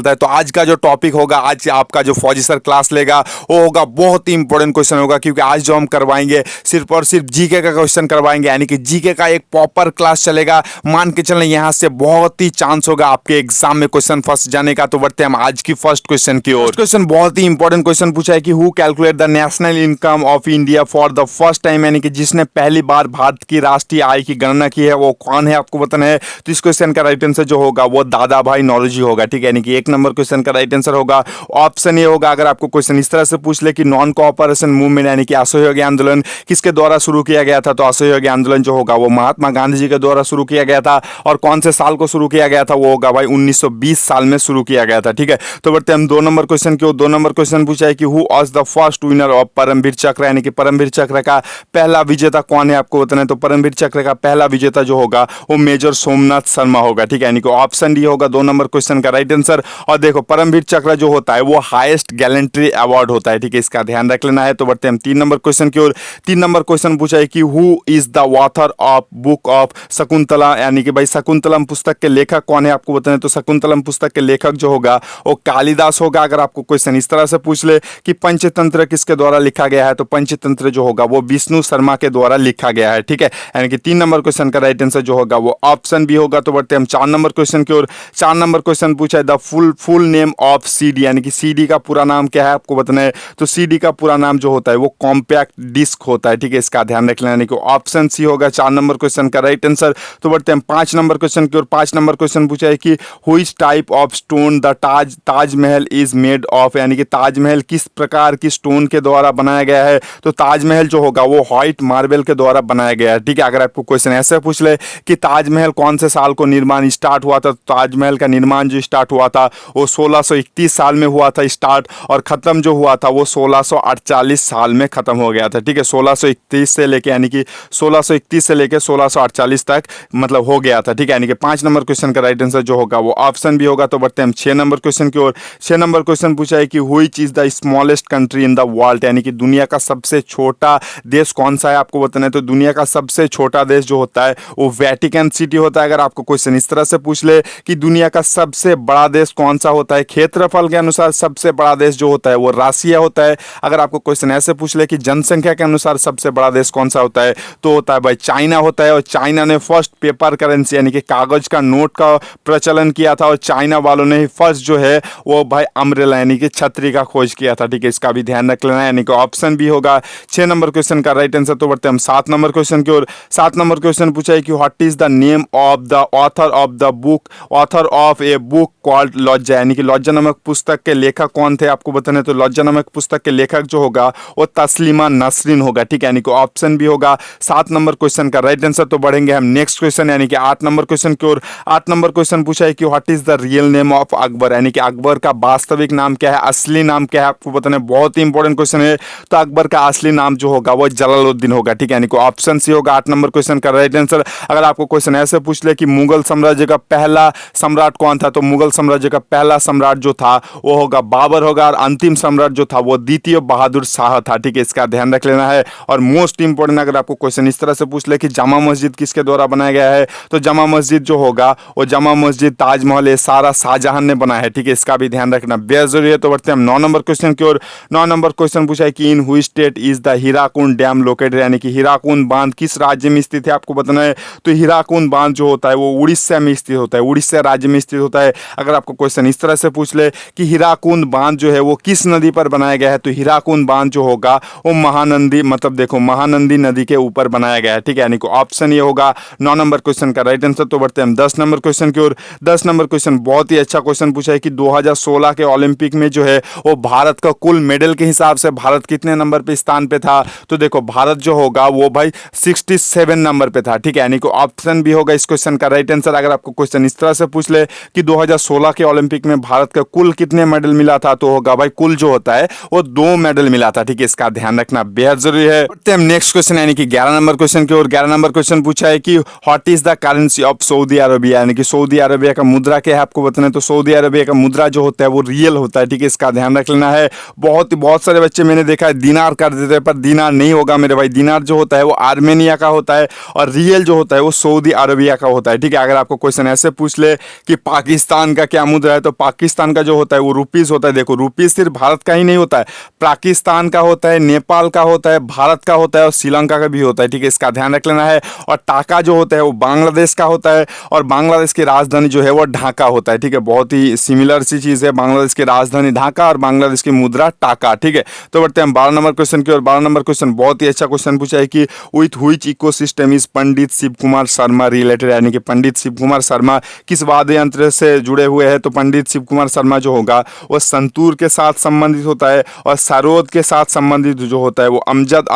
है। तो आज का जो टॉपिक होगा, आज आपका जो फौजी सर क्लास लेगा वो होगा बहुत ही इंपॉर्टेंट क्वेश्चन होगा, क्योंकि आज जो हम करवाएंगे सिर्फ और सिर्फ जीके का क्वेश्चन करवाएंगे, यानी कि जीके का एक प्रॉपर क्लास चलेगा। मान के चलें यहाँ से बहुत ही चांस होगा आपके एग्जाम में क्वेश्चन फंस जाने का। तो बढ़ते हैं हम आज की फर्स्ट क्वेश्चन की ओर। क्वेश्चन बहुत ही इंपॉर्टेंट क्वेश्चन पूछा है कि who calculate the national income of India for the first time, यानी कि जिसने पहली बार भारत की राष्ट्रीय आय की गणना की है वो कौन है, आपको बताना है। तो इस क्वेश्चन का राइट आंसर जो होगा वो दादा भाई नौरोजी होगा, ठीक है। यानी कि एक नंबर क्वेश्चन का राइट आंसर होगा ऑप्शन ए होगा। अगर आपको क्वेश्चन इस तरह से पूछ ले कि नॉन कोऑपरेशन मूवमेंट यानी कि असहयोगी आंदोलन किसके द्वारा शुरू किया गया था, तो असहयोगी आंदोलन जो होगा वो महात्मा गांधी जी के द्वारा शुरू किया गया था। और कौन से साल को शुरू किया गया था, वो होगा भाई 1920 साल में शुरू किया गया था, ठीक है। तो बढ़ते हम 2 नंबर क्वेश्चन की ओर। 2 नंबर क्वेश्चन पूछा है कि who was the first winner of Paramvir Chakra, यानी कि परमवीर चक्र का पहला विजेता कौन है, आपको बताना है। तो परमवीर चक्र का पहला विजेता जो होगा वो मेजर सोमनाथ शर्मा होगा, ठीक है। यानी कि ऑप्शन डी होगा 2 नंबर क्वेश्चन का राइट आंसर। और देखो परमवीर चक्र जो होता है वो हाईएस्ट गैलेंट्री अवार्ड होता है, ठीक है, इसका ध्यान रख लेना है। तो बढ़ते हैं हम 3 नंबर क्वेश्चन की ओर। 3 नंबर क्वेश्चन पूछा है कि who is the author of book of Shakuntala, यानी कि भाई शकुंतलम पुस्तक के लेखक कौन है, आपको बताना है। तो शकुंतलम पुस्तक के लेखक जो होगा वो कालिदास होगा। अगर आपको क्वेश्चन इस तरह से पूछ ले कि पंचतंत्र किसके द्वारा लिखा गया है, तो पंचतंत्र जो होगा वो विष्णु शर्मा के द्वारा लिखा गया है, ठीक है। यानी कि 3 नंबर क्वेश्चन का राइट आंसर जो होगा वो ऑप्शन बी होगा। तो बढ़ते हम 4 नंबर क्वेश्चन की ओर। 4 नंबर क्वेश्चन पूछा है the full name of CD, यानी कि सीडी का पूरा नाम क्या है, आपको बताना है। तो सीडी का पूरा नाम जो होता है वो कॉम्पैक्ट डिस्क होता है, ठीक है, इसका ध्यान रख लेना। यानी कि ऑप्शन सी होगा 4 नंबर क्वेश्चन का राइट आंसर। तो बढ़ते हैं 5 नंबर क्वेश्चन की ओर। 5 नंबर क्वेश्चन पूछा है कि which type of stone the Taj Mahal is made of, यानी कि ताजमहल किस प्रकार की स्टोन के द्वारा बनाया गया है। तो ताजमहल जो होगा वो व्हाइट मार्बल के द्वारा बनाया गया है, ठीक है। अगर आपको क्वेश्चन ऐसे पूछ ले कि ताजमहल कौन से साल को निर्माण स्टार्ट हुआ था, तो ताजमहल का निर्माण जो स्टार्ट हुआ था वो 1631 साल में हुआ था स्टार्ट, और खत्म जो हुआ था वो 1648 साल में खत्म हो गया था, ठीक है। 1631 से लेके यानी कि 1631 से लेके 1648 तक मतलब हो गया था, ठीक है। यानी कि 5 नंबर क्वेश्चन का राइट आंसर जो होगा वो ऑप्शन भी होगा। तो बढ़ते हैं हम 6 नंबर क्वेश्चन की ओर। 6 नंबर क्वेश्चन पूछा है कि which is the smallest country in the world, यानी कि दुनिया का सबसे छोटा देश कौन सा है, आपको बताना है। तो दुनिया का सबसे छोटा देश जो होता है वो वेटिकन सिटी होता है। अगर आपको क्वेश्चन इस तरह से पूछ ले कि दुनिया का सबसे बड़ा देश कौन सा होता है, क्षेत्रफल के अनुसार सबसे बड़ा देश जो होता है वो रसिया होता है। अगर आपको क्वेश्चन ऐसे पूछ ले कि जनसंख्या के अनुसार सबसे बड़ा देश कौन सा होता है, तो होता है भाई चाइना होता है। और चाइना ने फर्स्ट पेपर करेंसी यानी कि कागज का नोट का प्रचलन किया था, और चाइना वालों ने ही फर्स्ट जो है वो भाई अम्ब्रेला यानी कि छतरी का खोज किया था, ठीक है, इसका भी ध्यान रख लेना है। यानी कि ऑप्शन भी होगा 6 नंबर क्वेश्चन का राइट आंसर। तो बढ़ते हम 7 नंबर क्वेश्चन की ओर। 7 नंबर क्वेश्चन पूछा है कि what is the name of the author of the book, author of a book called लज्जा, यानी कि लज्जा नामक पुस्तक के लेखक कौन थे, आपको बताना है। तो लज्जा नामक पुस्तक के लेखक जो होगा वो तस्लीमा नसरीन होगा, ठीक है। यानी कि ऑप्शन भी होगा 7 नंबर क्वेश्चन का राइट आंसर। तो बढ़ेंगे हम नेक्स्ट क्वेश्चन यानी कि 8 नंबर क्वेश्चन की ओर। 8 नंबर क्वेश्चन पूछा है कि what is the real name of Akbar, यानी कि अकबर का वास्तविक नाम क्या है, असली नाम क्या है, आपको बताना है। बहुत ही इंपॉर्टेंट क्वेश्चन है। तो अकबर का असली नाम जो होगा वो जलालुद्दीन होगा, ठीक है। यानी कि ऑप्शन सी होगा 8 नंबर क्वेश्चन का राइट आंसर। अगर आपको क्वेश्चन ऐसे पूछ ले कि मुगल साम्राज्य का पहला सम्राट कौन था, तो मुगल साम्राज्य का पहला सम्राट जो था वो होगा बाबर होगा, और अंतिम सम्राट जो था वो द्वितीय बहादुर शाह था, ठीक है, इसका ध्यान रख लेना है। और मोस्ट इंपोर्टेंट अगर आपको क्वेश्चन इस तरह से पूछ ले कि जामा मस्जिद किसके द्वारा बनाया गया है, तो जामा मस्जिद जो होगा वो जामा मस्जिद ताजमहल ये सारा शाहजहां ने बनाया है, ठीक है, इसका भी ध्यान रखना बेहद जरूरी है। तो बढ़ते हैं हम 9 नंबर क्वेश्चन की ओर। 9 नंबर क्वेश्चन पूछा है कि इन हुई state is the Hirakud dam located, यानी कि हीराकुंड बांध किस राज्य में स्थित है, आपको बताना है। तो हीराकुंड बांध जो होता है वो उड़ीसा में स्थित होता है, उड़ीसा राज्य में स्थित होता है। अगर आपको क्वेश्चन इस तरह से पूछ ले कि हीराकुंड बांध जो है वो किस नदी पर बनाया गया है, तो हीराकुंड बांध जो होगा वो महानंदी मतलब देखो महानंदी नदी के ऊपर बनाया गया है, ठीक है। यानी कि ऑप्शन ये होगा 9 नंबर क्वेश्चन का राइट आंसर। तो बढ़ते हैं हम 10 नंबर क्वेश्चन की ओर। 10 नंबर क्वेश्चन बहुत ही अच्छा क्वेश्चन पूछा है कि 2016 के ओलंपिक में जो है वो भारत का कुल मेडल के हिसाब से भारत कितने नंबर पे स्थान पे था, तो देखो भारत जो होगा वो भाई 67 नंबर पे था, ठीक है। यानी कि ऑप्शन भी होगा इस क्वेश्चन का राइट आंसर। अगर आपको क्वेश्चन इस तरह से पूछ ले कि 2016 के ओलंपिक में भारत का कुल कितने मेडल मिला था, तो होगा भाई कुल जो होता है वो 2 मेडल मिला था, ठीक है, इसका ध्यान रखना बेहद जरूरी है। बढ़ते हैं नेक्स्ट क्वेश्चन यानी कि 11 नंबर क्वेश्चन की ओर। 11 नंबर क्वेश्चन पूछा है कि what is the currency of Saudi Arabia, यानी कि सऊदी अरबिया का मुद्रा क्या है, आपको बताना है। तो सऊदी अरबिया का मुद्रा जो होता है वो रियल होता है, ठीक है, इसका ध्यान रख लेना है। बहुत सारे बच्चे मैंने देखा है दिनार कर देते हैं, पर दिनार नहीं होगा मेरे भाई। दिनार जो होता है वो आर्मेनिया का होता है, और रियल जो होता है वो सऊदी अरबिया का होता है, ठीक है। अगर आपको क्वेश्चन ऐसे पूछ ले कि पाकिस्तान का क्या मुद्रा होता है, तो पाकिस्तान का जो होता है वो रुपीस होता है। देखो रुपीस सिर्फ भारत का ही नहीं होता है, पाकिस्तान का होता है, नेपाल का होता है, भारत का होता है और श्रीलंका का भी होता है, ठीक है, इसका ध्यान रख लेना है। और टाका जो होता है वो बांग्लादेश का होता है और बांग्लादेश की राजधानी जो है वो ढाका होता है, ठीक है, बहुत ही सिमिलर सी चीज़ है, बांग्लादेश की राजधानी ढाका और बांग्लादेश की मुद्रा टाका, ठीक है। तो बढ़ते हैं 12 नंबर क्वेश्चन की ओर। 12 नंबर क्वेश्चन बहुत ही अच्छा क्वेश्चन पूछा है कि with which ecosystem is Pandit Shiv Kumar Sharma related, यानी कि पंडित शिव कुमार शर्मा किस वाद्य यंत्र से जुड़े हुए हैं। तो पंडित शिव कुमार शर्मा जो होगा वो संतूर के साथ संबंधित होता है और सरोद के साथ संबंधित जो होता है वो अमजद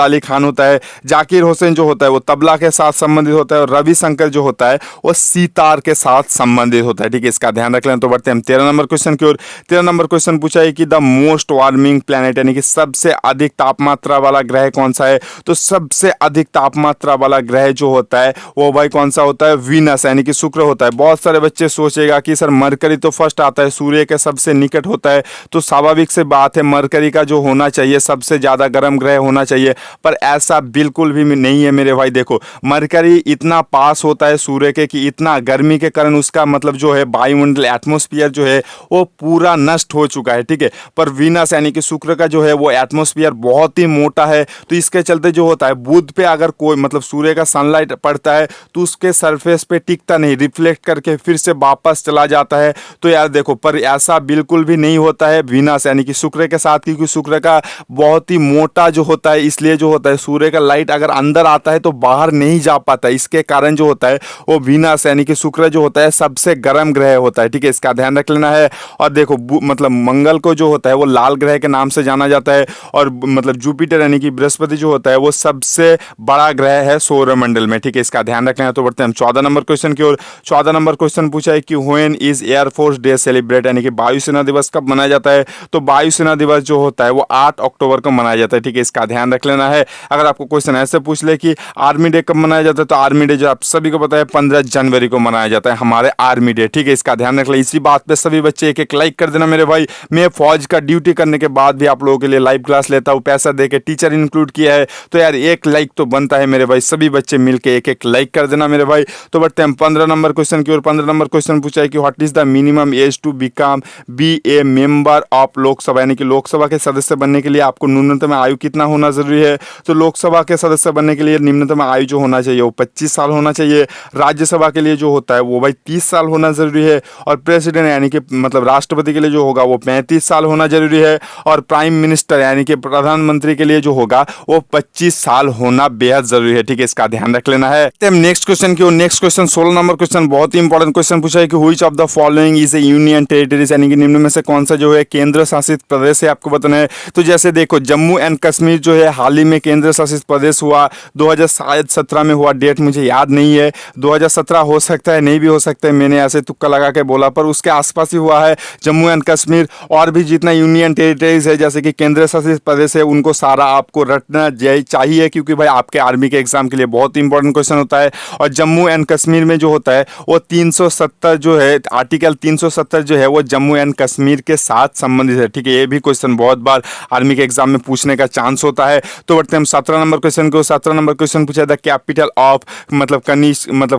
अली खान होता है। जाकिर हुसैन जो होता है वो तबला के साथ संबंधित होता है और रविशंकर जो होता है वो सितार के साथ संबंधित होता है, ठीक है, इसका ध्यान रख लेना। तो बढ़ते हैं हम 13 नंबर क्वेश्चन की ओर। 13 नंबर क्वेश्चन पूछा है कि द मोस्ट वार्मिंग प्लैनेट, यानी कि सबसे अधिक तापमात्रा वाला ग्रह कौन सा है। तो सबसे अधिक तापमात्रा वाला ग्रह जो होता है वो भाई कौन सा होता है, वीनस यानी कि शुक्र होता है। बहुत सारे बच्चे सोचेगा कि सर मरकरी तो फर्स्ट आता है, सूर्य के सबसे निकट होता है, तो स्वाभाविक से बात है मरकरी का जो होना चाहिए सबसे ज़्यादा गर्म ग्रह होना चाहिए, पर ऐसा बिल्कुल भी नहीं है मेरे भाई। देखो मरकरी इतना पास होता है सूर्य के कि इतना गर्मी के कारण उसका मतलब जो है वायुमंडल एटमॉस्फेयर जो है वो पूरा नष्ट हो चुका है, ठीक है। पर वीनस यानी कि शुक्र का जो है वो एटमॉस्फेयर बहुत ही मोटा है, तो इसके चलते जो होता है बुध पे अगर कोई मतलब सूर्य का सनलाइट पड़ता है तो उसके सरफेस पे टिकता नहीं, रिफ्लेक्ट करके फिर से वापस चला जाता है। तो यार देखो पर ऐसा बिल्कुल भी नहीं होता है वीनस यानी कि शुक्र के साथ, क्योंकि शुक्र का बहुत ही मोटा जो होता है, इसलिए जो होता है सूर्य का लाइट अगर अंदर आता है तो बाहर नहीं जा पाता, इसके कारण जो होता है वो वीनस यानी कि शुक्र जो होता है सबसे गर्म ग्रह होता है, ठीक है, इसका ध्यान रख लेना है। और देखो मतलब मंगल को जो होता है वो लाल ग्रह के नाम से जाना जाता है और मतलब जुपिटर यानी कि बृहस्पति जो होता है वो सबसे बड़ा ग्रह है सौरमंडल में, ठीक है, इसका ध्यान रख लेना। तो बढ़ते हैं हम 14 नंबर क्वेश्चन की ओर। 14 नंबर क्वेश्चन पूछा है कि when is air force day celebrate, यानी कि वायुसेना दिवस कब मनाया जाता है। तो वायुसेना दिवस जो होता है वो 8 अक्टूबर को मनाया जाता है, ठीक है, इसका ध्यान रख लेना है। अगर आपको क्वेश्चन ऐसे पूछ ले कि आर्मी डे कब मनाया जाता है, तो आर्मी डे जो आप सभी को पता है 15 जनवरी को मनाया जाता है हमारे आर्मी डे, ठीक है, इसका ध्यान रख ले। इसी बात पे सभी बच्चे एक एक लाइक कर देना मेरे भाई। मैं फौज का ड्यूटी करने के बाद भी आप लोगों के लिए लाइव क्लास लेता हूँ, पैसा दे के टीचर इंक्लूड किया है, तो यार एक लाइक तो बनता है मेरे भाई, सभी बच्चे मिलके एक एक लाइक कर देना मेरे भाई। तो बढ़ते हैं 15 नंबर क्वेश्चन की ओर। 15 नंबर क्वेश्चन पूछा है कि what is the minimum age to be a member of Lok Sabha, यानी कि लोकसभा के सदस्य बनने के लिए आपको न्यूनतम आयु कितना होना जरूरी है। तो लोकसभा के सदस्य बनने के लिए निम्नतम आयु जो होना चाहिए वो 25 साल होना चाहिए। राज्यसभा के लिए जो होता है वो भाई 30 साल होना जरूरी है और प्रेसिडेंट यानी कि मतलब राष्ट्रपति के लिए जो होगा वो 35 साल होना जरूरी है और प्राइम मिनिस्टर यानी कि प्रधानमंत्री के लिए जो होगा वो 25 साल होना बेहद जरूरी है, ठीक है, इसका ध्यान रख लेना है। नेक्स्ट क्वेश्चन की ओर। नेक्स्ट क्वेश्चन 16 नंबर क्वेश्चन बहुत ही इंपॉर्टेंट क्वेश्चन पूछा है कि which of the following is A union territories, यानी कि निम्न में से कौन सा जो है केंद्र शासित प्रदेश है, आपको बताना है। तो जैसे देखो जम्मू एंड कश्मीर जो है हाल ही में केंद्र शासित प्रदेश हुआ, 2017 में हुआ, डेट मुझे याद नहीं है, 2017 हो सकता है नहीं भी हो सकता है, मैंने ऐसे तुक्का लगा के बोला, पर उसके आसपास ही हुआ है जम्मू एंड कश्मीर। और भी जितना यूनियन टेरिटरीज है जैसे कि केंद्र शासित प्रदेश है उनको सारा आपको रटना चाहिए, क्योंकि भाई आपके आर्मी के एग्जाम के लिए बहुत इंपॉर्टेंट क्वेश्चन होता है। और जम्मू एंड कश्मीर में जो होता है वो 370 जो है आर्टिकल 370 जो है वो जम्मू एंड कश्मीर के साथ संबंधित है, ठीक है, ये भी क्वेश्चन बहुत बार आर्मी के एग्जाम में पूछने का चांस होता है। तो बढ़ते हम 17 नंबर क्वेश्चन को। 17 नंबर क्वेश्चन पूछा था कैपिटल ऑफ मतलब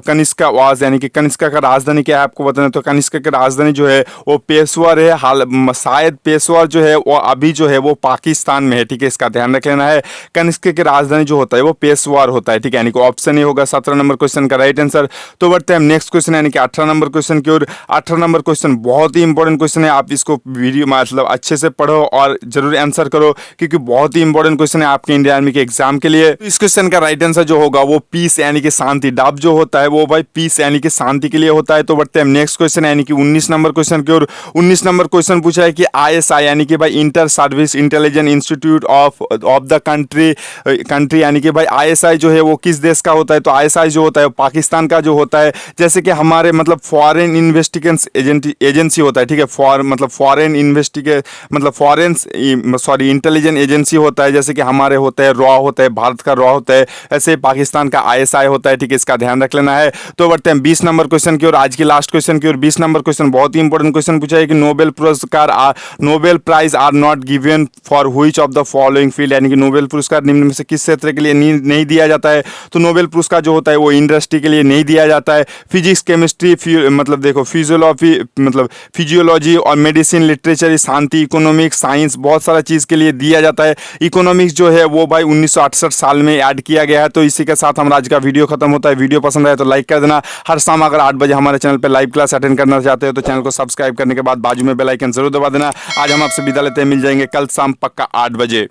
कनिष्का वाज, यानी कि कनिष्का का राजधानी क्या है आपको बताना। तो कनिष्का की राजधानी जो है वो पेशवर है, हाल शायद पेशवर जो है वो अभी जो है वो पाकिस्तान में है, ठीक है, इसका ध्यान रख लेना है। कनिष्का की राजधानी जो होता है वो पेशवर होता है, ठीक है, यानी कि ऑप्शन ही होगा 17 नंबर क्वेश्चन का राइट आंसर। तो बढ़ते हैं नेक्स्ट क्वेश्चन यानी कि 18 नंबर क्वेश्चन की ओर। 18 नंबर क्वेश्चन बहुत ही इंपॉर्टेंट क्वेश्चन है, आप इसको वीडियो मतलब अच्छे से पढ़ो और जरूर आंसर करो, क्योंकि बहुत ही इंपॉर्टेंट क्वेश्चन है आपके इंडियन आर्मी के एग्जाम के लिए। तो इस क्वेश्चन का राइट आंसर जो होगा वो पीस यानी कि शांति, डब जो होता है वो भाई पीस यानी कि शांति के लिए होता है। तो बढ़ते हैं नेक्स्ट क्वेश्चन यानी कि 19 नंबर क्वेश्चन की ओर। 19 नंबर क्वेश्चन पूछा है कि ISI यानी कि भाई inter service intelligence institute of the country यानी कि भाई ISI जो है वो किस देश का होता है। तो ISI जो होता है पाकिस्तान का जो होता है, जैसे कि हमारे मतलब फॉरेन इन्वेस्टिगेशन एजेंसी होता है, ठीक है, फॉरेन इंटेलिजेंस एजेंसी होता है, जैसे कि हमारे होते हैं रॉ होता है, भारत का रॉ होता है, ऐसे पाकिस्तान का ISI होता है, ठीक है, इसका ध्यान रख लेना है। तो बढ़ते हैं 20 नंबर क्वेश्चन की ओर, आज की लास्ट क्वेश्चन की ओर। 20 नंबर क्वेश्चन बहुत ही इंपॉर्टेंट क्वेश्चन पूछा है कि Nobel prize are not given for which of the following field, यानी कि नोबेल पुरस्कार निम्न में से किस क्षेत्र के लिए नहीं दिया जाता है। तो नोबेल पुरस्कार जो होता है वो इंडस्ट्री के लिए नहीं दिया जाता है, फिजिक्स केमिस्ट्री मतलब देखो फिजियोलॉजी और मेडिसिन, लिटरेचर, शांति, इकोनॉमिक्स, साइंस, बहुत सारा चीज़ के लिए दिया जाता है। इकोनॉमिक्स जो है वो भाई 1968 साल में ऐड किया गया है। तो इसी के साथ हमारा आज का वीडियो खत्म होता है। वीडियो पसंद आए तो लाइक कर देना। हर शाम अगर 8 बजे हमारे चैनल पर लाइव क्लास अटेंड करना चाहते हो तो चैनल को सब्सक्राइब करने के बाद बाजू में बेल आइकन जरूर दबा देना। आज हम आपसे विदा लेते हैं, मिल जाएंगे कल शाम पक्का 8 बजे।